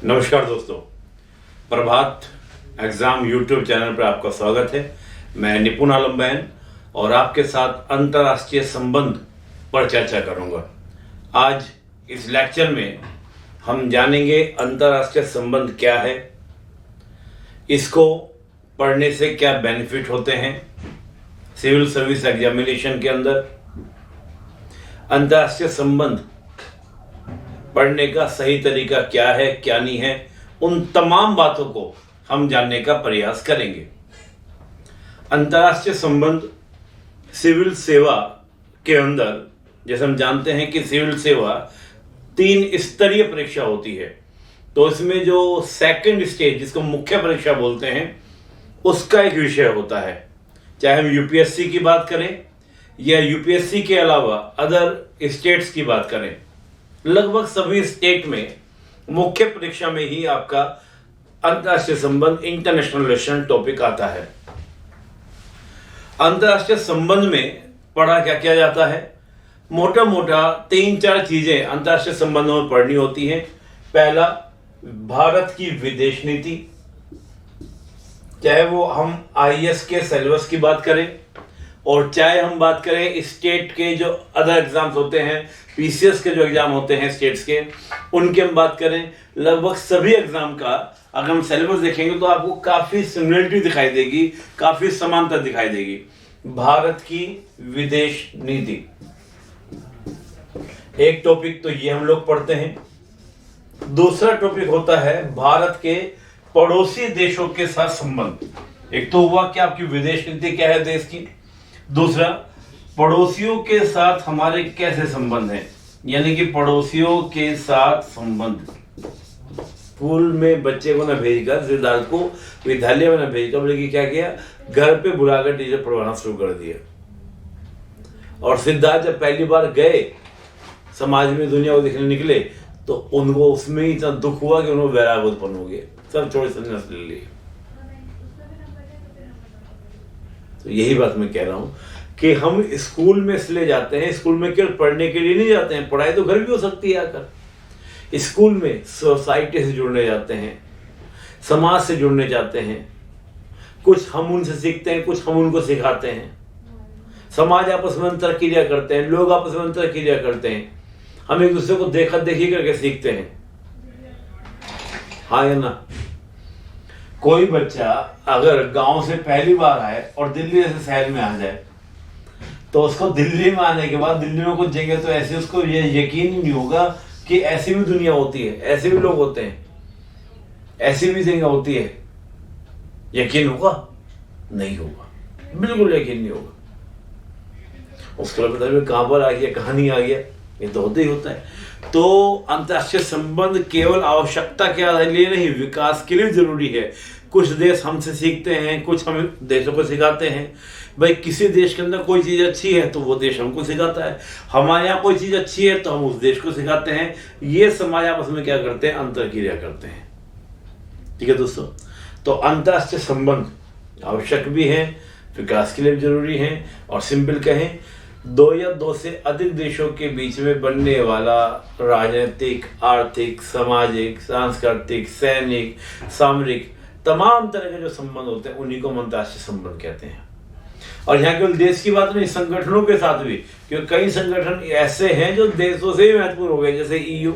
नमस्कार दोस्तों, प्रभात exam YouTube channel पर आपका स्वागत है। मैं निपुण आलम बैन और आपके साथ अंतर्राष्ट्रीय संबंध पर चर्चा करूंगा। आज इस लेक्चर में हम जानेंगे अंतर्राष्ट्रीय संबंध क्या है, इसको पढ़ने से क्या बेनिफिट होते हैं सिविल सर्विस एग्जामिनेशन के अंदर, अंतर्राष्ट्रीय संबंध पढ़ने का सही तरीका क्या है क्या नहीं है, उन तमाम बातों को हम जानने का प्रयास करेंगे। अंतर्राष्ट्रीय संबंध सिविल सेवा के अंदर, जैसे हम जानते हैं कि सिविल सेवा 3 स्तरीय परीक्षा होती है, तो इसमें जो सेकंड स्टेज जिसको मुख्य परीक्षा बोलते हैं उसका एक विषय होता है। चाहे हम यूपीएससी की बात करें या यूपीएससी के अलावा अदर स्टेट्स की बात करें, लगभग सभी स्टेट में मुख्य परीक्षा में ही आपका अंतर्राष्ट्रीय संबंध इंटरनेशनल रिलेशन टॉपिक आता है। अंतर्राष्ट्रीय संबंध में पढ़ा क्या किया जाता है, मोटा मोटा 3-4 चीजें अंतर्राष्ट्रीय संबंधों में पढ़नी होती हैं। पहला, भारत की विदेश नीति, चाहे वो हम आईएएस के सिलेबस की बात करें और चाहे हम बात करें स्टेट के जो अदर एग्जाम्स होते हैं, पीसीएस के जो एग्जाम होते हैं स्टेट्स के, उनके हम बात करें, लगभग सभी एग्जाम का अगर हम सिलेबस देखेंगे तो आपको काफी सिमिलरिटी दिखाई देगी, काफी समानता दिखाई देगी। भारत की विदेश नीति एक टॉपिक, तो ये हम लोग पढ़ते हैं। दूसरा टॉपिक होता है भारत के पड़ोसी देशों के साथ संबंध। एक तो हुआ कि आपकी विदेश नीति क्या है देश की, दूसरा पड़ोसियों के साथ हमारे कैसे संबंध हैं, यानी कि पड़ोसियों के साथ संबंध। स्कूल में बच्चे को ना भेजकर, सिद्धार्थ को विद्यालय में ना भेजकर, बोले कि क्या किया, घर पे बुलाकर टीचर पढ़वाना शुरू कर दिया। और सिद्धार्थ जब पहली बार गए समाज में, दुनिया को देखने निकले, तो उनको उसमें ही इतना दुख हुआ कि उन्होंने वैराग उत्पन्न हो गया, सब छोड़े संन्यास ले लिए। तो यही बात मैं कह रहा हूं कि हम स्कूल में इसलिए जाते हैं, स्कूल में केवल पढ़ने के लिए नहीं जाते हैं, पढ़ाई तो घर भी हो सकती है। आकर स्कूल में सोसाइटी से जुड़ने जाते हैं, समाज से जुड़ने जाते हैं, कुछ हम उनसे सीखते हैं, कुछ हम उनको सिखाते हैं। समाज आपस में अंतर क्रिया करते हैं, लोग आपस में अंतर क्रिया करते हैं, हम एक दूसरे को देखा देखी करके सीखते हैं। हाँ या ना? कोई बच्चा अगर गांव से पहली बार आए और दिल्ली जैसे शहर में आ जाए, तो उसको दिल्ली में आने के बाद दिल्ली में कुछ जगह तो ऐसे उसको ये यकीन ही नहीं होगा कि ऐसी भी दुनिया होती है, ऐसे भी लोग होते हैं, ऐसी भी जगह होती है। यकीन होगा? नहीं होगा, बिल्कुल यकीन नहीं होगा। उसको पता है कहां पर आ गया, कहां नहीं आ गया, ये तो होता ही होता है। तो अंतर्राष्ट्रीय संबंध केवल आवश्यकता के लिए नहीं, विकास के लिए जरूरी है। कुछ देश हमसे सीखते हैं, कुछ हम देशों को सिखाते हैं। भाई किसी देश के अंदर कोई चीज अच्छी है तो वो देश हमको सिखाता है, हमारे यहाँ कोई चीज अच्छी है तो हम उस देश को सिखाते हैं। ये समाज आपस में क्या करते हैं, अंतर क्रिया करते हैं। ठीक है दोस्तों, तो अंतर्राष्ट्रीय संबंध आवश्यक भी है, विकास के लिए भी जरूरी है, और सिंपल कहें, 2 या 2 से अधिक देशों के बीच में बनने वाला राजनीतिक, आर्थिक, सामाजिक, सांस्कृतिक, सैनिक, सामरिक तमाम तरह के जो संबंध होते हैं उन्हीं को अंतर्राष्ट्रीय संबंध कहते हैं। और यहाँ केवल देश की बात नहीं, संगठनों के साथ भी, क्योंकि कई संगठन ऐसे हैं जो देशों से भी महत्वपूर्ण हो गए, जैसे ईयू,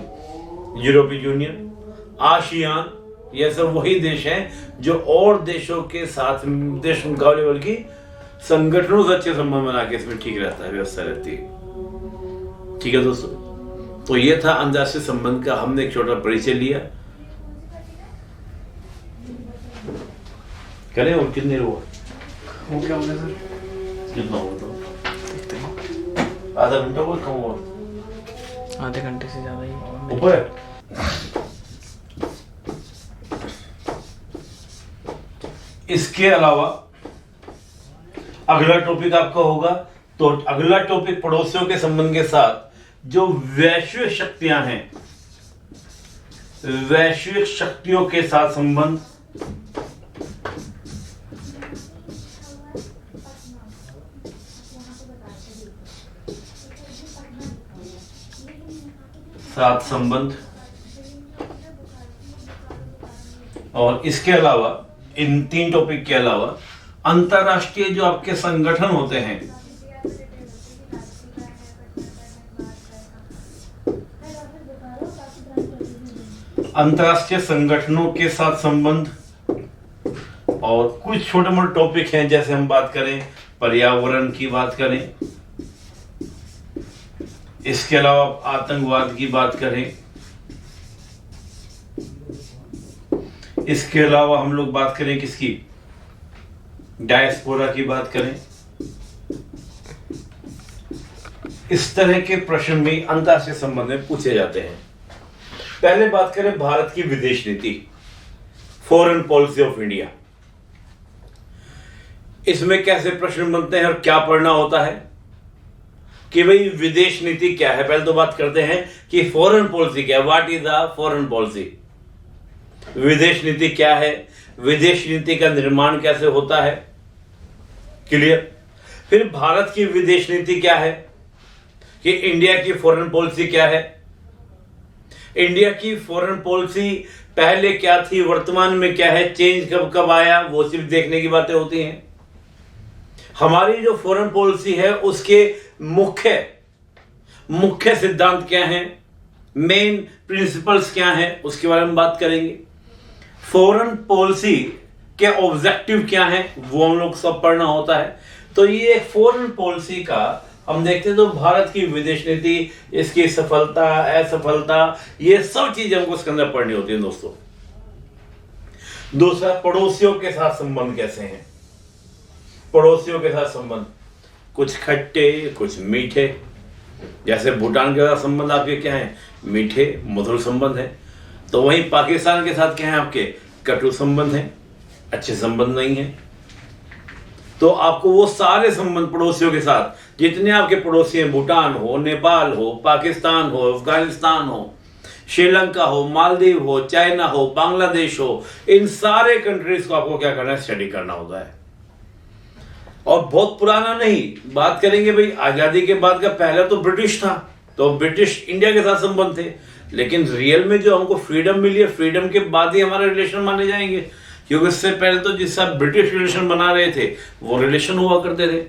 यूरोपीय यूनियन, आसियान, ये सब वही देश हैं जो और देशों के साथ देश मुकाबले बल्कि संगठनों से अच्छे संबंध बना के इसमें ठीक रहता है, व्यवस्था रहती है। ठीक है दोस्तों, तो ये था अंतर्राष्ट्रीय संबंध का, हमने एक छोटा परिचय लिया। करें और कितने हुआ? हो क्या हो गया सर? कितना हुआ तो? आधा घंटा हुआ, कम हुआ? आधे घंटे से ज्यादा ही ऊपर है। इसके अलावा अगला टॉपिक आपका होगा, तो अगला टॉपिक पड़ोसियों के संबंध के साथ जो वैश्विक शक्तियां हैं, वैश्विक शक्तियों के साथ संबंध, और इसके अलावा इन 3 टॉपिक के अलावा अंतरराष्ट्रीय जो आपके संगठन होते हैं, अंतरराष्ट्रीय संगठनों के साथ संबंध, और कुछ छोटे मोटे टॉपिक हैं, जैसे हम बात करें पर्यावरण की बात करें, इसके अलावा आतंकवाद की बात करें, इसके अलावा हम लोग बात करें किसकी, डायस्पोरा की बात करें। इस तरह के प्रश्न भी अंतरराष्ट्रीय संबंध में पूछे जाते हैं। पहले बात करें भारत की विदेश नीति, फॉरेन पॉलिसी ऑफ इंडिया। इसमें कैसे प्रश्न बनते हैं और क्या पढ़ना होता है कि भाई विदेश नीति क्या है। पहले तो बात करते हैं कि फॉरेन पॉलिसी क्या है, what is the foreign policy. विदेश नीति क्या है, विदेश नीति का निर्माण कैसे होता है, क्लियर। फिर भारत की विदेश नीति क्या है, कि इंडिया की फॉरेन पॉलिसी क्या है, इंडिया की फॉरेन पॉलिसी पहले क्या थी, वर्तमान में क्या है, चेंज कब कब आया, वो सिर्फ देखने की बातें होती हैं। हमारी जो फॉरेन पॉलिसी है उसके मुख्य सिद्धांत क्या हैं, मेन प्रिंसिपल्स क्या हैं, उसके बारे में बात करेंगे। फॉरेन पॉलिसी के ऑब्जेक्टिव क्या हैं, वो हम लोग सब पढ़ना होता है। तो ये फॉरेन पॉलिसी का हम देखते हैं तो भारत की विदेश नीति, इसकी सफलता असफलता, ये सब चीजें हमको इसके अंदर पढ़नी होती है दोस्तों। दूसरा, पड़ोसियों के साथ संबंध कैसे हैं, पड़ोसियों के साथ संबंध, कुछ खट्टे कुछ मीठे। जैसे भूटान के साथ संबंध आपके क्या है, मीठे मधुर संबंध है। तो वहीं पाकिस्तान के साथ क्या है आपके, कटु संबंध है, अच्छे संबंध नहीं है। तो आपको वो सारे संबंध पड़ोसियों के साथ, जितने आपके पड़ोसी हैं, भूटान हो, नेपाल हो, पाकिस्तान हो, अफगानिस्तान हो, श्रीलंका हो, मालदीव हो, चाइना हो, बांग्लादेश हो, इन सारे कंट्रीज को आपको क्या करना है, स्टडी करना होता है। और बहुत पुराना नहीं, बात करेंगे भाई आजादी के बाद का पहला तो ब्रिटिश था, तो ब्रिटिश इंडिया के साथ संबंध थे। लेकिन रियल में जो हमको फ्रीडम मिली है, फ्रीडम के बाद ही हमारे रिलेशन माने जाएंगे, क्योंकि इससे पहले तो जिस साथ ब्रिटिश रिलेशन बना रहे थे वो रिलेशन हुआ करते थे।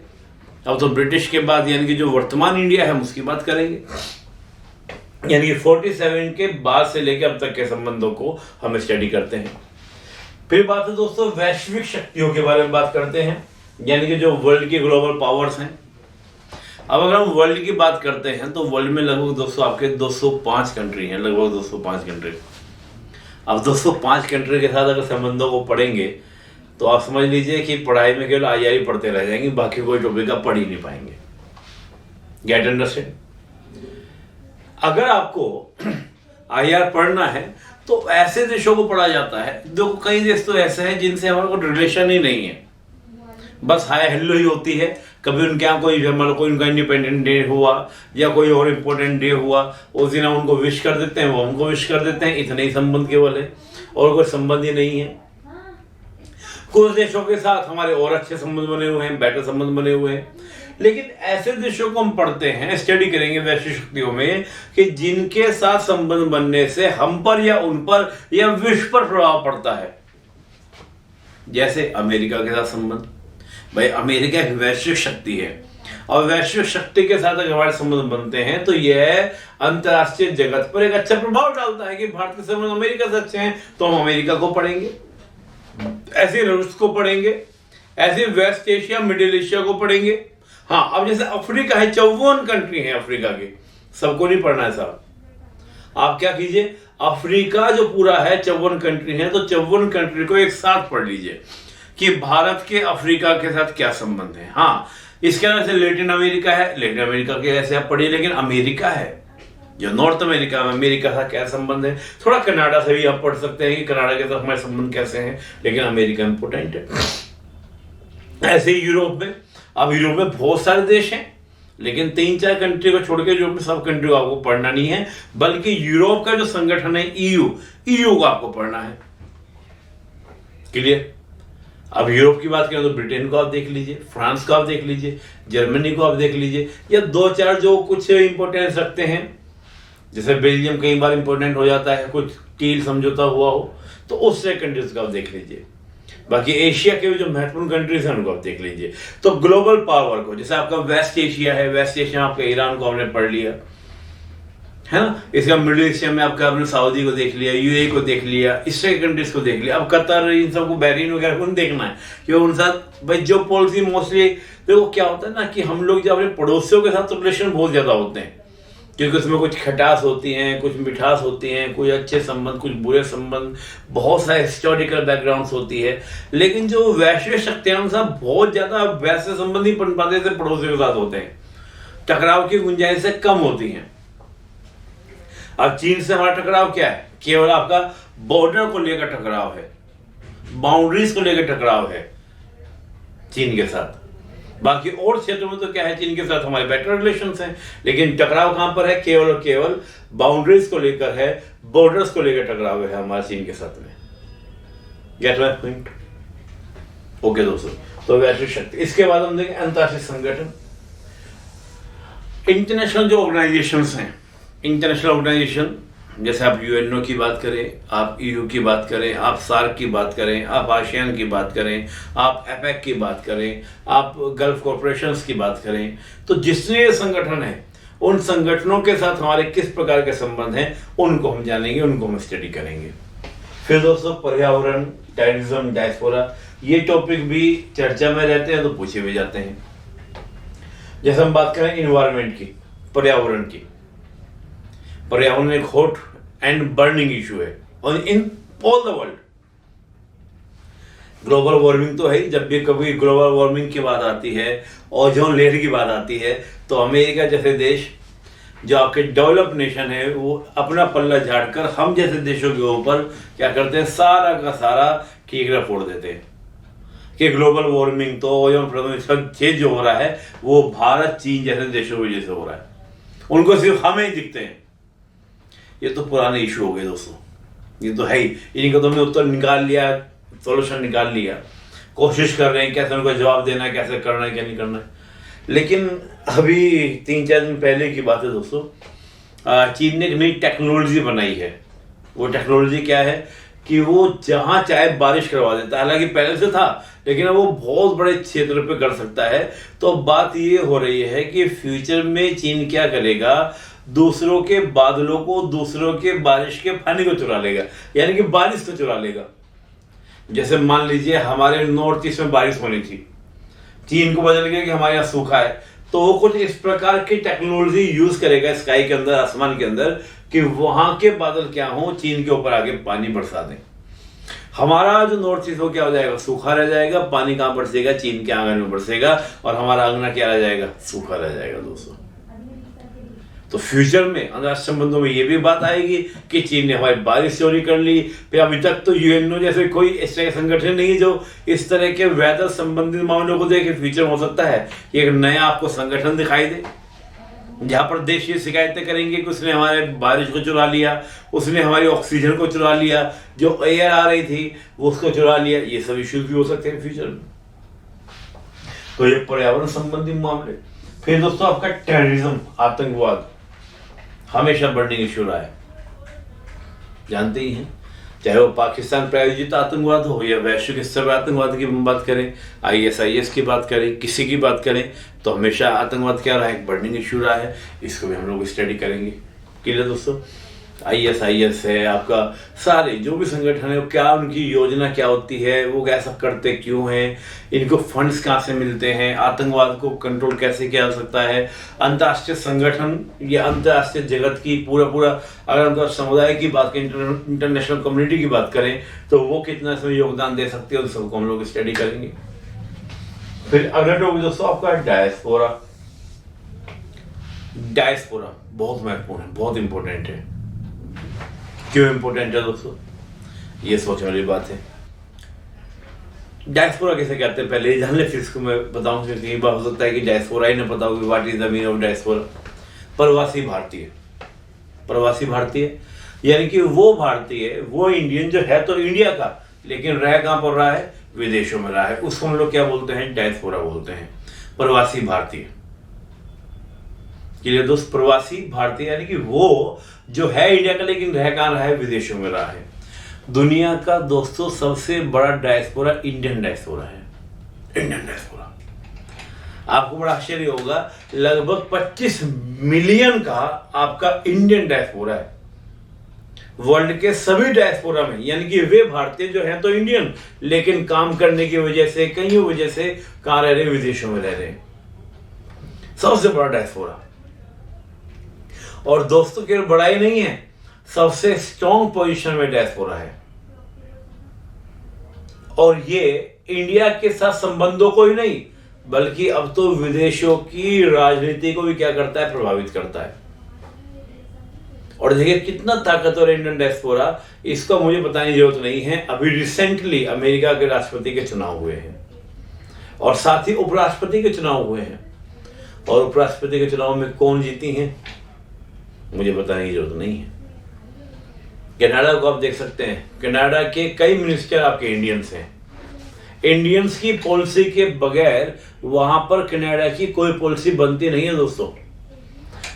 अब तो ब्रिटिश के बाद यानी कि जो वर्तमान इंडिया है हम उसकी बात करेंगे, यानी कि 47 के बाद से लेकर अब तक के संबंधों को हम स्टडी करते हैं। फिर बात है दोस्तों वैश्विक शक्तियों के बारे में बात करते हैं, यानी कि जो वर्ल्ड की ग्लोबल पावर्स हैं। अब अगर हम वर्ल्ड की बात करते हैं तो वर्ल्ड में लगभग दोस्तों आपके 205 कंट्री हैं, लगभग 205 कंट्री। अब 205 कंट्री के साथ अगर संबंधों को पढ़ेंगे तो आप समझ लीजिए कि पढ़ाई में केवल IR पढ़ते रह जाएंगे, बाकी कोई टॉपिक आप पढ़ ही नहीं पाएंगे। Get understand. अगर आपको IR पढ़ना है तो ऐसे देशों को पढ़ा जाता है, देखो कई देश तो ऐसे हैं जिनसे हमारा कोई रिलेशन ही नहीं है, बस हाय हेलो ही होती है। कभी उनके यहाँ कोई उनका इंडिपेंडेंट डे हुआ या कोई और इम्पोर्टेंट डे हुआ, उस दिन हम उनको विश कर देते हैं, वो हमको विश कर देते हैं, इतने ही संबंध केवल है, और कोई संबंध ही नहीं है। कुछ देशों के साथ हमारे और अच्छे संबंध बने हुए हैं, बेटर संबंध बने हुए हैं। लेकिन ऐसे देशों को हम पढ़ते हैं, स्टडी करेंगे वैश्विक शक्तियों में, कि जिनके साथ संबंध बनने से हम पर या उन पर या विश्व पर प्रभाव पड़ता है। जैसे अमेरिका के साथ संबंध, भाई अमेरिका एक वैश्विक शक्ति है, और वैश्विक शक्ति के साथ अगर हमारे संबंध बनते हैं तो यह अंतरराष्ट्रीय जगत पर एक अच्छा प्रभाव डालता है कि भारत के संबंध अमेरिका से अच्छे हैं तो हम अमेरिका को पढ़ेंगे, ऐसे रूस को पढ़ेंगे, ऐसे वेस्ट एशिया मिडिल एशिया को पढ़ेंगे। हाँ, अब जैसे अफ्रीका है, 54 कंट्री है अफ्रीका के, सबको नहीं पढ़ना है साहब। आप क्या कीजिए, अफ्रीका जो पूरा है 54 कंट्री है, तो 54 कंट्री को एक साथ पढ़ लीजिए कि भारत के अफ्रीका के साथ क्या संबंध है। हाँ, इसके अलावा से लेटिन अमेरिका है, लेटिन अमेरिका के ऐसे आप पढ़िए, लेकिन अमेरिका है जो नॉर्थ अमेरिका में, अमेरिका का क्या संबंध है। थोड़ा कनाडा से भी आप पढ़ सकते हैं कि कनाडा के साथ हमारे संबंध कैसे हैं, लेकिन अमेरिका इंपोर्टेंट है। ऐसे ही यूरोप में, अब यूरोप में बहुत सारे देश हैं, लेकिन 3-4 कंट्री को छोड़ के यूरोप में सब कंट्री को आपको पढ़ना नहीं है, बल्कि यूरोप का जो संगठन है EU को आपको पढ़ना है। क्लियर। अब यूरोप की बात करें तो ब्रिटेन को आप देख लीजिए, फ्रांस को आप देख लीजिए, जर्मनी को आप देख लीजिए, या 2-4 जो कुछ इंपोर्टेंस रखते हैं, जैसे बेल्जियम कई बार इंपोर्टेंट हो जाता है, कुछ कील समझौता हुआ हो, तो उस तरह कंट्रीज को आप देख लीजिए। बाकी एशिया के जो महत्वपूर्ण कंट्रीज हैं उनको आप देख लीजिए। तो ग्लोबल पावर को, जैसे आपका वेस्ट एशिया है, वेस्ट एशिया में आपका ईरान को हमने पढ़ लिया है ना, इसका मिडिल एशिया में आपका आपने सऊदी को देख लिया, यूएई को देख लिया, इस तरह के कंट्रीज को देख लिया। अब कतर, इन सबको, बहरीन वगैरह को देखना है कि उन साथ भाई जो पॉलिसी मोस्टली देखो क्या होता है ना कि हम लोग जो अपने पड़ोसियों के साथ रिलेशन बहुत ज्यादा होते हैं, क्योंकि उसमें कुछ खटास होती हैं, कुछ मिठास होती हैं, कुछ अच्छे संबंध, कुछ बुरे संबंध, बहुत सारे हिस्टोरिकल बैकग्राउंड्स होती है। लेकिन जो वैश्विक शक्तियां उनके साथ बहुत ज्यादा वैसे संबंध नहीं बन पाते जैसे पड़ोसियों के साथ होते हैं, टकराव की गुंजाइश कम होती है। अब चीन से हमारा टकराव क्या है? केवल आपका बॉर्डर को लेकर टकराव है, बाउंड्रीज को लेकर टकराव है चीन के साथ। बाकी और क्षेत्रों में तो क्या है, चीन के साथ हमारे बेटर रिलेशंस हैं, लेकिन टकराव कहां पर है? केवल और केवल बाउंड्रीज को लेकर है, बॉर्डर्स को लेकर टकराव है हमारे चीन के साथ में। Gate my point? ओके दोस्तों, तो वैश्विक शक्ति। इसके बाद हम देखें अंतर्राष्ट्रीय संगठन, इंटरनेशनल जो ऑर्गेनाइजेशंस हैं, इंटरनेशनल ऑर्गेनाइजेशन, जैसे आप यूएनओ की बात करें, आप ईयू की बात करें, आप सार्क की बात करें, आप आसियान की बात करें, आप एपेक की बात करें, आप गल्फ कॉर्पोरेशंस की बात करें, तो जितने संगठन हैं उन संगठनों के साथ हमारे किस प्रकार के संबंध हैं उनको हम जानेंगे, उनको हम स्टडी करेंगे। फिर दोस्तों पर्यावरण, टेररिज्म, डायस्पोरा, ये टॉपिक भी चर्चा में रहते हैं तो पूछे भी जाते हैं। जैसे हम बात करें इन्वायरमेंट की, पर्यावरण की, पर्यावरण एक हॉट एंड बर्निंग इशू है और in all the world. Global warming तो है ही, जब भी कभी ग्लोबल वार्मिंग की बात आती है, ओजोन लेयर की बात आती है, तो अमेरिका जैसे देश जो आपके डेवलप नेशन है वो अपना पल्ला झाड़कर हम जैसे देशों के ऊपर क्या करते हैं, सारा का सारा ठीकरा फोड़ देते हैं कि ग्लोबल वार्मिंग तो ओजोन प्रदूषण चेंज जो हो रहा है वो भारत, चीन जैसे देशों की वजह से हो रहा है, उनको सिर्फ हमें ही दिखते हैं। ये तो पुराने इशू हो गए दोस्तों, ये तो है ही, इनका तो हमने उत्तर निकाल लिया, सॉल्यूशन निकाल लिया, कोशिश कर रहे हैं कैसे उनको जवाब देना है, कैसे करना है, क्या नहीं करना है। लेकिन अभी 3-4 दिन पहले की बात है दोस्तों, चीन ने एक नई टेक्नोलॉजी बनाई है। वो टेक्नोलॉजी क्या है कि वो जहां चाहे बारिश करवा देता है, हालांकि पहले से था लेकिन वो बहुत बड़े क्षेत्र पे कर सकता है। तो बात ये हो रही है कि फ्यूचर में चीन क्या करेगा, दूसरों के बादलों को, दूसरों के बारिश के पानी को चुरा लेगा, यानी कि बारिश को चुरा लेगा। जैसे मान लीजिए हमारे नॉर्थ ईस्ट में बारिश होनी थी, चीन को बदल गया कि हमारे यहाँ सूखा है, तो वो कुछ इस प्रकार की टेक्नोलॉजी यूज करेगा स्काई के अंदर, आसमान के अंदर, कि वहां के बादल क्या हो, चीन के ऊपर आगे पानी बरसा दें। हमारा जो नॉर्थ ईस्ट हो क्या हो जाएगा, सूखा रह जाएगा, पानी कहां बरसेगा, चीन के आंगन में बरसेगा, और हमारा आंगना क्या रह जाएगा, सूखा रह जाएगा दोस्तों। तो फ्यूचर में अंतर्राष्ट्रीय संबंधों में ये भी बात आएगी कि चीन ने हमारी बारिश चोरी कर ली। फिर अभी तक तो यूएनओ जैसे कोई इस तरह का संगठन नहीं जो इस तरह के वेदर संबंधित मामलों को देखे। फ्यूचर में हो सकता है कि एक नया आपको संगठन दिखाई दे जहां पर देश ये शिकायतें करेंगे कि उसने हमारे बारिश को चुरा लिया, उसने हमारी ऑक्सीजन को चुरा लिया, जो एयर आ रही थी वो उसको चुरा लिया। ये सब इश्यूज भी हो सकते हैं फ्यूचर में। तो ये पर्यावरण संबंधी मामले। फिर दोस्तों आपका टेररिज्म, आतंकवाद हमेशा बर्निंग इशू रहा है, जानते ही हैं, चाहे वो पाकिस्तान प्रायोजित आतंकवाद हो या वैश्विक स्तर पर आतंकवाद की बात करें, ISIS की बात करें, किसी की बात करें, तो हमेशा आतंकवाद क्या रहा है, बर्निंग इशू रहा है। इसको भी हम लोग स्टडी करेंगे। क्लियर दोस्तों? ISIS है आपका, सारे जो भी संगठन है क्या उनकी योजना क्या होती है, वो ऐसा करते क्यों हैं, इनको फंड्स कहाँ से मिलते हैं, आतंकवाद को कंट्रोल कैसे किया जा सकता है, अंतर्राष्ट्रीय संगठन या अंतर्राष्ट्रीय जगत की पूरा अगर अंतर्राष्ट्रीय समुदाय की बात करें, इंटरनेशनल कम्युनिटी की बात करें, तो वो कितना इसमें योगदान दे सकती है, उन सबको हम लोग स्टडी करेंगे। फिर अगला टॉपिक दोस्तों आपका डायस्पोरा। डायस्पोरा बहुत महत्वपूर्ण है, बहुत इंपॉर्टेंट है। क्यों इंपॉर्टेंट है दोस्तों, ये सोचने वाली बात है। डायस्पोरा किसे कहते हैं पहले ये जान ले, फिर इसको मैं बताऊं। फिर ये बात हो सकता है कि डायस्पोरा ही ना पता होगी, what is the meaning of diaspora. प्रवासी भारतीय, प्रवासी भारतीय यानी कि वो भारतीय, वो इंडियन जो है तो इंडिया का, लेकिन रह कहां पर रहा है, विदेशों में रहा है, उसको हम लोग क्या बोलते हैं, डायस्पोरा बोलते हैं, प्रवासी भारतीय। क्लियर दोस्त? प्रवासी भारतीय यानी कि वो जो है इंडिया का लेकिन रह कहां रहा है, विदेशों में रहा है। दुनिया का दोस्तों सबसे बड़ा डायस्पोरा इंडियन डायस्पोरा है। इंडियन डायस्पोरा, आपको बड़ा आश्चर्य होगा, लगभग 25 मिलियन का आपका इंडियन डायस्पोरा है वर्ल्ड के सभी डायस्पोरा में। यानी कि वे भारतीय जो हैं तो इंडियन, लेकिन काम करने की वजह से, कई वजह से कहां रह रहे हैं, विदेशों में रह रहे हैं। सबसे बड़ा डायस्पोरा। और दोस्तों केवल बड़ा ही नहीं है, सबसे स्ट्रॉन्ग पोजीशन में डायस्पोरा है। और ये इंडिया के साथ संबंधों को ही नहीं, बल्कि अब तो विदेशों की राजनीति को भी क्या करता है, प्रभावित करता है। और देखिए कितना ताकतवर इंडियन डायस्पोरा, इसको मुझे बताने की जरूरत नहीं है। अभी रिसेंटली अमेरिका के राष्ट्रपति के चुनाव हुए हैं और साथ ही उपराष्ट्रपति के चुनाव हुए हैं। और उपराष्ट्रपति के चुनाव में कौन जीती हैं, मुझे बताने की जरूरत नहीं है। कनाडा को आप देख सकते हैं, कनाडा के कई मिनिस्टर आपके इंडियंस हैं। इंडियंस की पॉलिसी के बगैर वहां पर कनाडा की कोई पॉलिसी बनती नहीं है दोस्तों।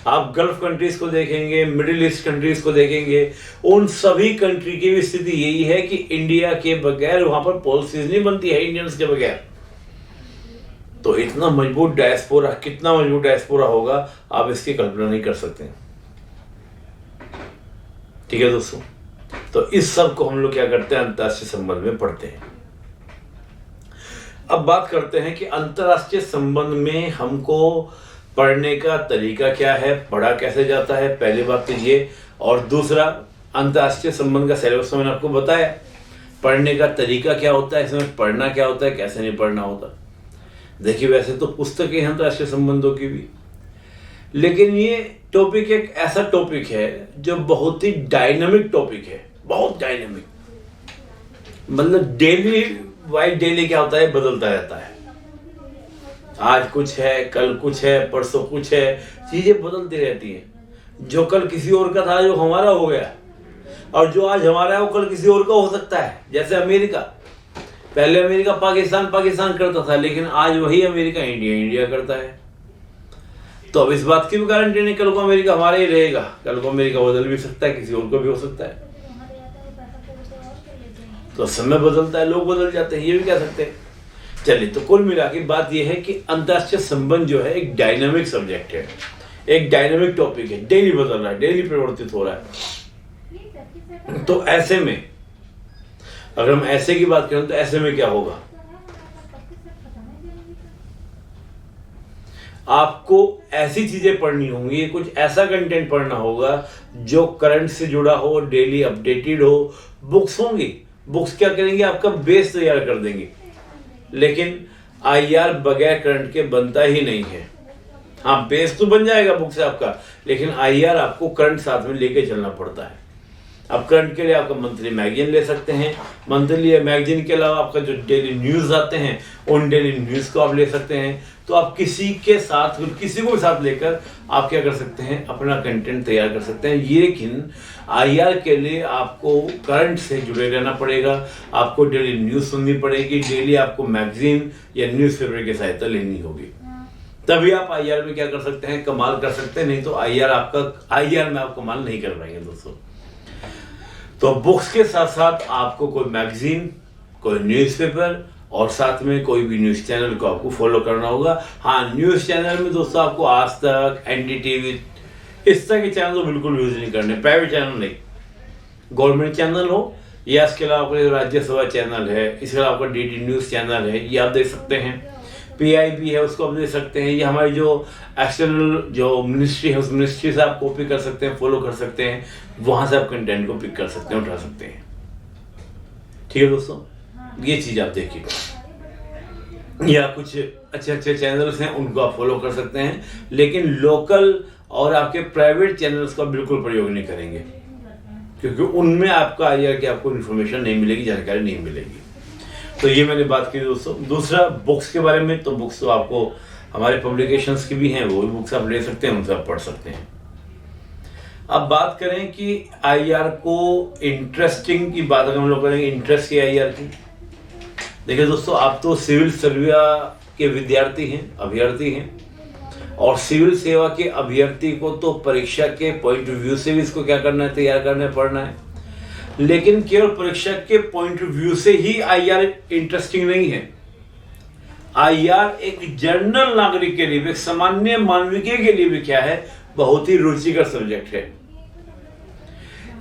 आप गल्फ कंट्रीज को देखेंगे, मिडिल ईस्ट कंट्रीज को देखेंगे, उन सभी कंट्री की भी स्थिति यही है कि इंडिया के बगैर वहां पर पॉलिसीज नहीं बनती है, इंडियंस के बगैर। तो इतना मजबूत डायस्पोरा, कितना मजबूत डायस्पोरा होगा, आप इसकी कल्पना नहीं कर सकते। ठीक है दोस्तों, तो इस सब को हम लोग क्या करते हैं, अंतर्राष्ट्रीय संबंध में पढ़ते हैं। अब बात करते हैं कि अंतर्राष्ट्रीय संबंध में हमको पढ़ने का तरीका क्या है, पढ़ा कैसे जाता है, पहली बात तो ये। और दूसरा, अंतर्राष्ट्रीय संबंध का सिलेबस मैंने आपको बताया, पढ़ने का तरीका क्या होता है, इसमें पढ़ना क्या होता है, कैसे नहीं पढ़ना होता। देखिए वैसे तो पुस्तकें हैं अंतर्राष्ट्रीय संबंधों की भी, लेकिन ये टॉपिक एक ऐसा टॉपिक है जो बहुत ही डायनामिक टॉपिक है, बहुत डायनामिक। मतलब डेली वाइज डेली क्या होता है, बदलता रहता है। आज कुछ है, कल कुछ है, परसों कुछ है, चीजें बदलती रहती हैं। जो कल किसी और का था, जो हमारा हो गया, और जो आज हमारा है वो कल किसी और का हो सकता है। जैसे अमेरिका, पहले अमेरिका पाकिस्तान करता था, लेकिन आज वही अमेरिका इंडिया करता है। तो अब इस बात की भी गारंटी नहीं कल को अमेरिका हमारा ही रहेगा, कल को अमेरिका बदल भी सकता है, किसी और को भी हो सकता है। तो समय बदलता है, लोग बदल जाते हैं, ये भी कह सकते हैं। चलिए, तो कुल मिला के बात यह है कि अंतर्राष्ट्रीय संबंध जो है एक डायनामिक सब्जेक्ट है, एक डायनामिक टॉपिक है, डेली बदल रहा है, डेली परिवर्तित हो रहा है। तो ऐसे में अगर हम ऐसे की बात करें तो ऐसे में क्या होगा, आपको ऐसी चीजें पढ़नी होंगी, कुछ ऐसा कंटेंट पढ़ना होगा जो करंट से जुड़ा हो, डेली अपडेटेड हो। बुक्स होंगी, बुक्स क्या करेंगे, आपका बेस तैयार कर देंगे। लेकिन आईआर बगैर करंट के बनता ही नहीं है। हाँ, बेस तो बन जाएगा बुक से आपका, लेकिन आईआर आपको करंट साथ में लेके चलना पड़ता है। अब करंट के लिए आपका मंथली मैगजीन ले सकते हैं, मंथली मैगजीन के अलावा आपका जो डेली न्यूज़ आते हैं उन डेली न्यूज़ को आप ले सकते हैं। तो आप किसी के साथ, किसी को भी साथ लेकर आप क्या कर सकते हैं, अपना कंटेंट तैयार कर सकते हैं। लेकिन आईआर के लिए आपको करंट से जुड़े रहना पड़ेगा, आपको डेली न्यूज़ सुननी पड़ेगी, डेली आपको मैगजीन या न्यूज़पेपर की सहायता लेनी होगी, तभी आप आईआर में क्या कर सकते हैं, कमाल कर सकते हैं। नहीं तो आईआर में आप कमाल नहीं कर पाएंगे दोस्तों। तो बुक्स के साथ साथ आपको कोई मैगजीन, कोई न्यूज़पेपर और साथ में कोई भी न्यूज़ चैनल को आपको फॉलो करना होगा। हाँ, न्यूज़ चैनल में दोस्तों आपको आज तक, एनडीटीवी, इस तरह के चैनल तो बिल्कुल यूज नहीं करने, प्राइवेट चैनल नहीं। गवर्नमेंट चैनल हो या इसके अलावा आपका राज्यसभा चैनल है, इसके अलावा आपका डीडी न्यूज़ चैनल है, ये आप देख सकते हैं। पीआईबी है, उसको आप देख सकते हैं। ये हमारी जो एक्सटर्नल जो मिनिस्ट्री है, उस मिनिस्ट्री से आप कॉपी कर सकते हैं, फॉलो कर सकते हैं, वहां से आप कंटेंट को पिक कर सकते हैं, उठा सकते हैं। ठीक है दोस्तों, ये चीज आप देखिए। या कुछ अच्छे चैनल्स हैं, उनको आप फॉलो कर सकते हैं, लेकिन लोकल और आपके प्राइवेट चैनल्स का बिल्कुल प्रयोग नहीं करेंगे, क्योंकि उनमें आपका आईआर की आपको इन्फॉर्मेशन नहीं मिलेगी, जानकारी नहीं मिलेगी। तो ये मैंने बात की दोस्तों। दूसरा, बुक्स के बारे में, तो बुक्स तो आपको हमारे पब्लिकेशंस की भी हैं, वो भी बुक्स आप ले सकते हैं, उनसे आप पढ़ सकते हैं। अब बात करें कि आईआर को इंटरेस्टिंग की बात अगर हम लोग करेंगे, इंटरेस्ट की आईआर की। देखिए दोस्तों, आप तो सिविल सर्विया के विद्यार्थी हैं, अभ्यर्थी हैं, और सिविल सेवा के अभ्यर्थी को तो परीक्षा के पॉइंट ऑफ व्यू से भी इसको क्या करना है, तैयार करना है, पढ़ना है। लेकिन केवल परीक्षक के पॉइंट ऑफ व्यू से ही आईआर इंटरेस्टिंग नहीं है। आईआर एक जनरल नागरिक के लिए, एक सामान्य मानविकी के लिए भी क्या है, बहुत ही रुचिकर सब्जेक्ट है।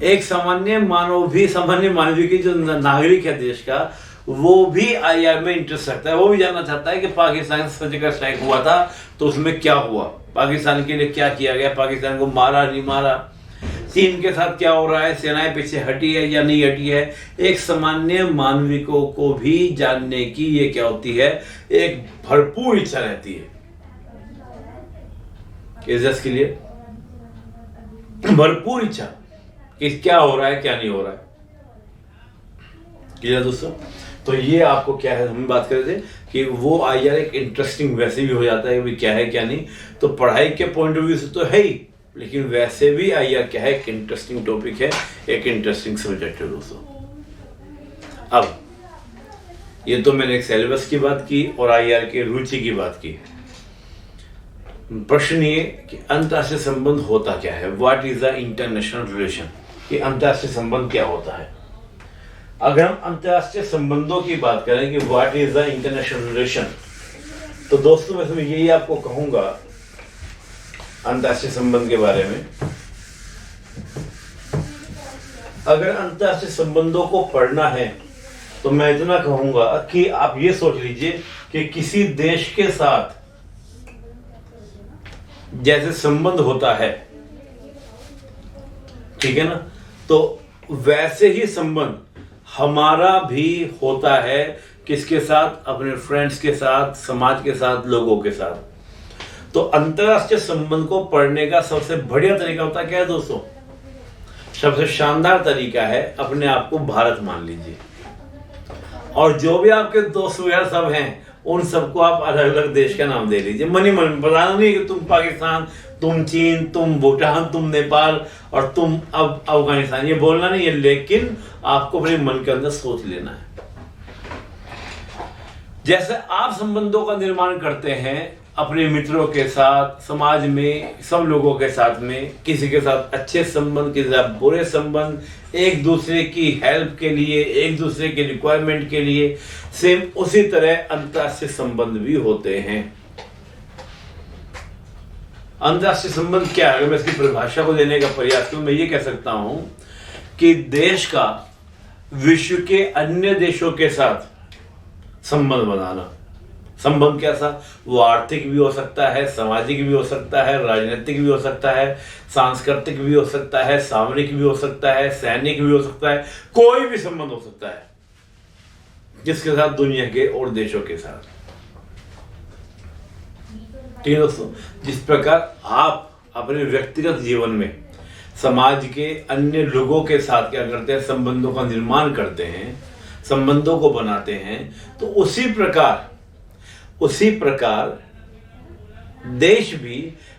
एक सामान्य मानविकी जो नागरिक है देश का, वो भी आईआर में इंटरेस्ट रखता है। वो भी जानना चाहता है कि पाकिस्तान से सर्जिकल स्ट्राइक हुआ था तो उसमें क्या हुआ, पाकिस्तान के लिए क्या किया गया, पाकिस्तान को मारा नहीं मारा, चीन के साथ क्या हो रहा है, सेनाएं पीछे हटी है या नहीं हटी है। एक सामान्य मानविकों को भी जानने की ये क्या होती है, एक भरपूर इच्छा रहती है। इस के लिए भरपूर इच्छा कि क्या हो रहा है क्या नहीं हो रहा है। क्लियर दोस्तों? तो ये आपको क्या है, हम बात कर रहे थे कि वो आईआर एक इंटरेस्टिंग वैसे भी हो जाता है, क्या है क्या नहीं, तो पढ़ाई के पॉइंट ऑफ व्यू से तो है ही, लेकिन वैसे भी आईआर क्या है, एक इंटरेस्टिंग टॉपिक है, एक इंटरेस्टिंग सब्जेक्ट है दोस्तों। अब ये तो मैंने एक सिलेबस की बात की और आईआर के रुचि की बात की। प्रश्न ये कि अंतर्राष्ट्रीय संबंध होता क्या है, what is the international relation, कि अंतर्राष्ट्रीय संबंध क्या होता है। अगर हम अंतर्राष्ट्रीय संबंधों की बात करें कि what is the international relation, तो दोस्तों मैं यही आपको कहूंगा अंतर्राष्ट्रीय संबंध के बारे में। अगर अंतर्राष्ट्रीय संबंधों को पढ़ना है तो मैं इतना कहूंगा कि आप ये सोच लीजिए कि किसी देश के साथ जैसे संबंध होता है, ठीक है ना, तो वैसे ही संबंध हमारा भी होता है। किसके साथ? अपने फ्रेंड्स के साथ, समाज के साथ, लोगों के साथ। तो अंतरराष्ट्रीय संबंध को पढ़ने का सबसे बढ़िया तरीका होता है क्या है दोस्तों? सबसे शानदार तरीका है, अपने आप को भारत मान लीजिए और जो भी आपके दोस्त वगैरह सब हैं उन सबको आप अलग अलग देश का नाम दे लीजिए। मन ही मन में बताना नहीं कि तुम पाकिस्तान, तुम चीन, तुम भूटान, तुम नेपाल और तुम अब अफगानिस्तान, ये बोलना नहीं है, लेकिन आपको अपने मन के अंदर सोच लेना है। जैसे आप संबंधों का निर्माण करते हैं अपने मित्रों के साथ, समाज में सब लोगों के साथ में, किसी के साथ अच्छे संबंध, किसी के साथ बुरे संबंध, एक दूसरे की हेल्प के लिए, एक दूसरे के रिक्वायरमेंट के लिए, सेम उसी तरह अंतर्राष्ट्रीय संबंध भी होते हैं। अंतर्राष्ट्रीय संबंध क्या है? अगर मैं इसकी परिभाषा को देने का प्रयास करूं, मैं ये कह सकता हूं कि देश का विश्व के अन्य देशों के साथ संबंध बनाना। संबंध कैसा? वो आर्थिक भी हो सकता है, सामाजिक भी हो सकता है, राजनीतिक भी हो सकता है, सांस्कृतिक भी हो सकता है, सामरिक भी हो सकता है, सैनिक भी हो सकता है, कोई भी संबंध हो सकता है जिसके साथ, दुनिया के और देशों के साथ। ठीक है दोस्तों, जिस प्रकार आप अपने व्यक्तिगत जीवन में समाज के अन्य लोगों के साथ क्या करते हैं, संबंधों का निर्माण करते हैं, संबंधों को बनाते हैं, तो उसी प्रकार देश भी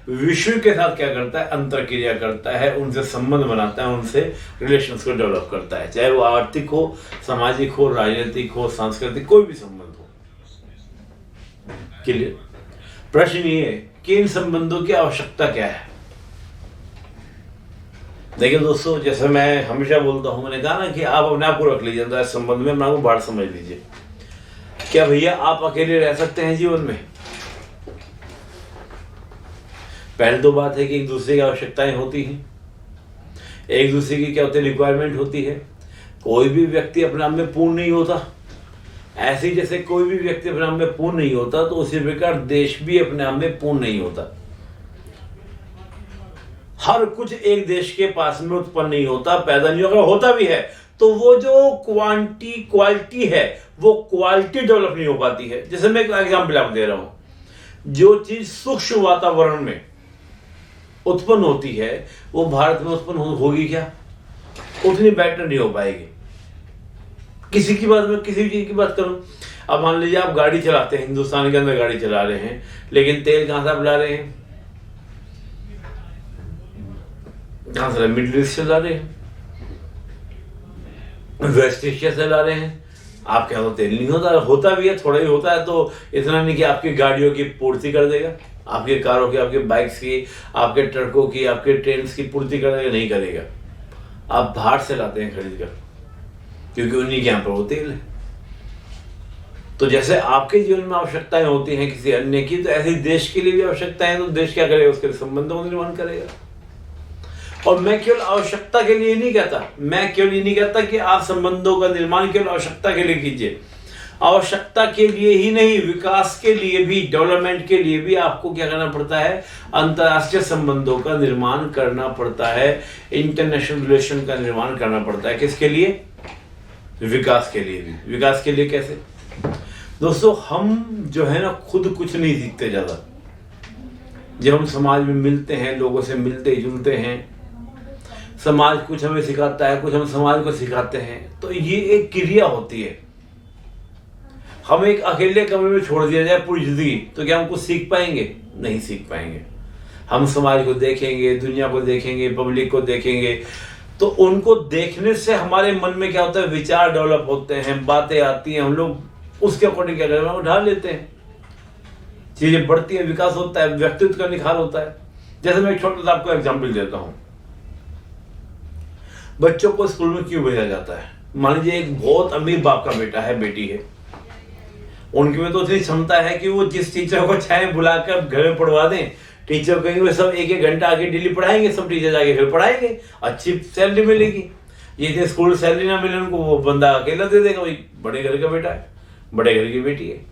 विश्व के साथ क्या करता है, अंतरक्रिया करता है, उनसे संबंध बनाता है, उनसे रिलेशंस को डेवलप करता है, चाहे वो आर्थिक हो, सामाजिक हो, राजनीतिक हो, सांस्कृतिक, कोई भी संबंध हो। क्लियर? प्रश्न ये है कि इन संबंधों की आवश्यकता क्या है। देखिए दोस्तों, जैसे मैं हमेशा बोलता हूं, मैंने कहा ना कि आप अपने आप को रख लीजिए अंदर संबंध में, अपने आप को बाहर समझ लीजिए। क्या भैया आप अकेले रह सकते हैं जीवन में? पहले तो बात है कि एक दूसरे की आवश्यकताएं होती हैं, एक दूसरे की क्या होती है, रिक्वायरमेंट होती है। कोई भी व्यक्ति अपने आप में पूर्ण नहीं होता। ऐसे ही जैसे कोई भी व्यक्ति अपने आप में पूर्ण नहीं होता, तो उसी प्रकार देश भी अपने आप में पूर्ण नहीं होता। हर कुछ एक देश के पास में उत्पन्न नहीं होता, पैदा नहीं होगा, होता भी है तो वो जो क्वालिटी है, वो क्वालिटी डेवलप नहीं हो पाती है। जैसे मैं एक एग्जाम्पल आपको दे रहा हूं, जो चीज सूक्ष्म वातावरण में उत्पन्न होती है वो भारत में उत्पन्न होगी क्या? उतनी बेटर नहीं हो पाएगी। किसी की बात में, किसी चीज की बात करूं, अब मान लीजिए आप गाड़ी चलाते हैं, हिंदुस्तान के अंदर गाड़ी चला रहे हैं, लेकिन तेल कहां से आप ला रहे हैं? कहां से? मिडिल ईस्ट से ला रहे हैं, वेस्ट एशिया से ला रहे हैं। आपके यहाँ तो तेल नहीं होता, होता भी है, थोड़ा ही होता है, तो इतना नहीं कि आपकी गाड़ियों की पूर्ति कर देगा, आपके कारों की, आपके बाइक्स की, आपके ट्रकों की, आपके ट्रेन की पूर्ति कर देगा, नहीं करेगा। आप बाहर से लाते हैं खरीद कर। क्योंकि उन्हीं के यहाँ पर वो तेल है। तो जैसे आपके जीवन में आवश्यकताएं होती हैं किसी अन्य की, तो ऐसे ही देश के लिए भी आवश्यकताएं हैं। तो देश क्या करेगा? उसके संबंधों का निर्माण करेगा। और मैं केवल आवश्यकता के लिए नहीं कहता, मैं केवल ये नहीं कहता कि आप संबंधों का निर्माण केवल आवश्यकता के लिए कीजिए। आवश्यकता के लिए ही नहीं, विकास के लिए भी, डेवलपमेंट के लिए भी आपको क्या करना पड़ता है? अंतर्राष्ट्रीय संबंधों का निर्माण करना पड़ता है, इंटरनेशनल रिलेशन का निर्माण करना पड़ता है। किसके लिए? विकास के लिए भी। विकास के लिए कैसे? दोस्तों, हम जो है ना खुद कुछ नहीं सीखते ज्यादा। जब हम समाज में मिलते हैं, लोगों से मिलते जुलते हैं, समाज कुछ हमें सिखाता है, कुछ हम समाज को सिखाते हैं, तो ये एक क्रिया होती है। हम एक अकेले कमरे में छोड़ दिया जाए पूरी जिंदगी, तो क्या हम कुछ सीख पाएंगे? नहीं सीख पाएंगे। हम समाज को देखेंगे, दुनिया को देखेंगे, पब्लिक को देखेंगे, तो उनको देखने से हमारे मन में क्या होता है? विचार डेवलप होते हैं, बातें आती हैं, हम लोग उसके अकॉर्डिंग क्या करते हैं? उठा लेते हैं, चीजें बढ़ती है, विकास होता है, व्यक्तित्व का निखार होता है। जैसे मैं एक छोटा सा आपको एग्जाम्पल देता हूं। बच्चों को स्कूल में क्यों भेजा जाता है? मान लीजिए एक बहुत अमीर बाप का बेटा है, बेटी है, उनके में तो इतनी क्षमता है कि वो जिस टीचर को चाहे बुलाकर घर में पढ़वा दें, टीचर कहेंगे वो सब एक घंटा आके डेली पढ़ाएंगे, सब टीचर जाके घर पढ़ाएंगे, अच्छी सैलरी मिलेगी। ये स्कूल सैलरी ना मिले उनको, वो बंदा अकेला दे देगा, वही बड़े घर का बेटा है, बड़े घर की बेटी है।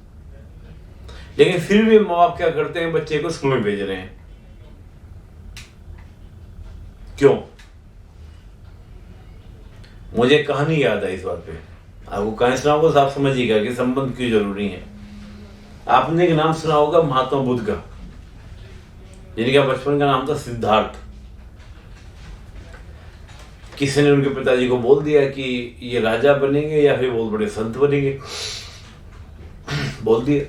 लेकिन फिर भी माँ बाप क्या करते हैं? बच्चे को स्कूल में भेज रहे हैं। क्यों? मुझे कहानी याद है इस बात पे, आपको कहानी सुनाऊंगा तो आप समझिएगा कि संबंध क्यों जरूरी है। आपने एक नाम सुना होगा महात्मा बुद्ध का, जिनका बचपन का नाम था सिद्धार्थ। किसी ने उनके पिताजी को बोल दिया कि ये राजा बनेंगे या फिर बहुत बड़े संत बनेंगे, बोल दिया।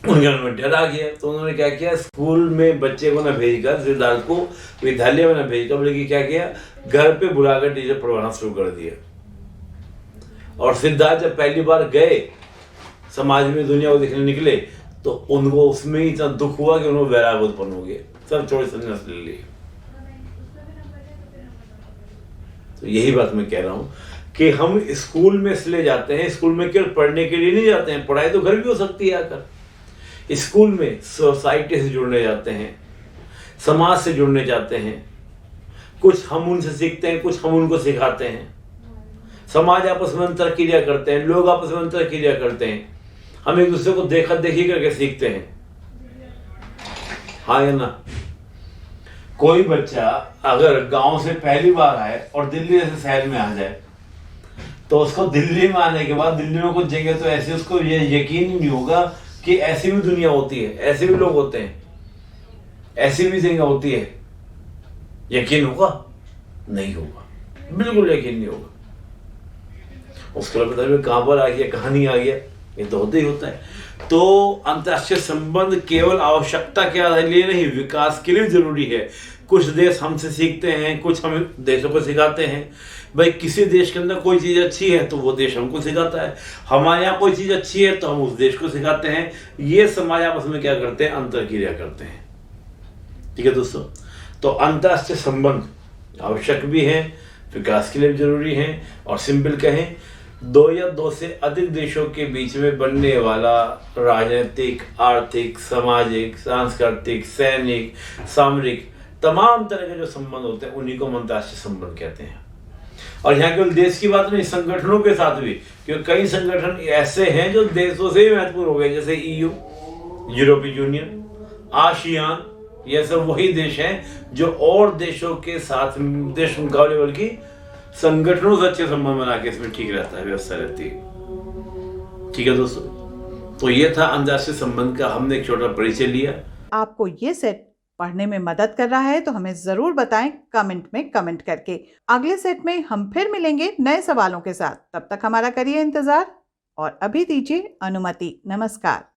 उनके मन में डर आ गया, तो उन्होंने क्या किया? स्कूल में बच्चे को ना भेजकर, सिद्धार्थ को विद्यालय में ना भेजकर, बल्कि क्या किया? घर पे बुलाकर टीचर पढ़वाना शुरू कर दिया। और सिद्धार्थ जब पहली बार गए समाज में, दुनिया को देखने निकले, तो उनको उसमें इतना दुख हुआ कि उन्होंने वैराग उत्पन्न हो गए, सब छोड़ संन्यास ले लिए। तो यही बात मैं कह रहा हूं कि हम स्कूल में इसलिए जाते हैं, स्कूल में केवल पढ़ने के लिए नहीं जाते हैं, पढ़ाई तो घर भी हो सकती है आकर। स्कूल में सोसाइटी से जुड़ने जाते हैं, समाज से जुड़ने जाते हैं, कुछ हम उनसे सीखते हैं, कुछ हम उनको सिखाते हैं। समाज आपस में अंतर क्रिया करते हैं, लोग आपस में अंतर क्रिया करते हैं, हम एक दूसरे को देखा देखी करके सीखते हैं। हाँ या ना? कोई बच्चा अगर गांव से पहली बार आए और दिल्ली जैसे शहर में आ जाए, तो उसको दिल्ली में आने के बाद दिल्ली में कुछ जगह तो ऐसे उसको ये यकीन ही नहीं होगा कि ऐसी भी दुनिया होती है, ऐसे भी लोग होते हैं, ऐसी भी जगह होती है। यकीन होगा? नहीं होगा, बिल्कुल यकीन नहीं होगा। उसके बाद पता नहीं कहां पर आ गया, कहानी आ गया, ये तो होता ही होता है। तो अंतर्राष्ट्रीय संबंध केवल आवश्यकता के लिए नहीं, विकास के लिए जरूरी है। कुछ देश हमसे सीखते हैं, कुछ हम देशों को सिखाते हैं। भाई किसी देश के अंदर कोई चीज अच्छी है तो वो देश हमको सिखाता है, हमारे यहाँ कोई चीज अच्छी है तो हम उस देश को सिखाते हैं। ये समाज आपस में क्या करते हैं? अंतर क्रिया करते हैं। ठीक है दोस्तों, तो अंतर्राष्ट्रीय संबंध आवश्यक भी है, विकास के लिए भी जरूरी है। और सिंपल कहें, दो या दो से अधिक देशों के बीच में बनने वाला राजनीतिक, आर्थिक, सामाजिक, सांस्कृतिक, सैनिक, सामरिक तमाम तरह के जो संबंध होते हैं उन्हीं को हम अंतर्राष्ट्रीय संबंध कहते हैं। और यहाँ केवल देश की बात नहीं, संगठनों के साथ भी, क्योंकि कई संगठन ऐसे हैं जो देशों से भी महत्वपूर्ण हो गए, जैसे EU, यूरोपीय यूनियन, आसियान। ये सब वही देश हैं जो और देशों के साथ, देश मुकाबले बल्कि संगठनों से अच्छे संबंध बना के इसमें ठीक रहता है, व्यवस्था रहती है। ठीक है दोस्तों, तो ये था अंतर्राष्ट्रीय संबंध का, हमने एक छोटा परिचय लिया। आपको ये सेट पढ़ने में मदद कर रहा है तो हमें जरूर बताएं कमेंट में कमेंट करके। अगले सेट में हम फिर मिलेंगे नए सवालों के साथ। तब तक हमारा करिए इंतजार और अभी दीजिए अनुमति। नमस्कार।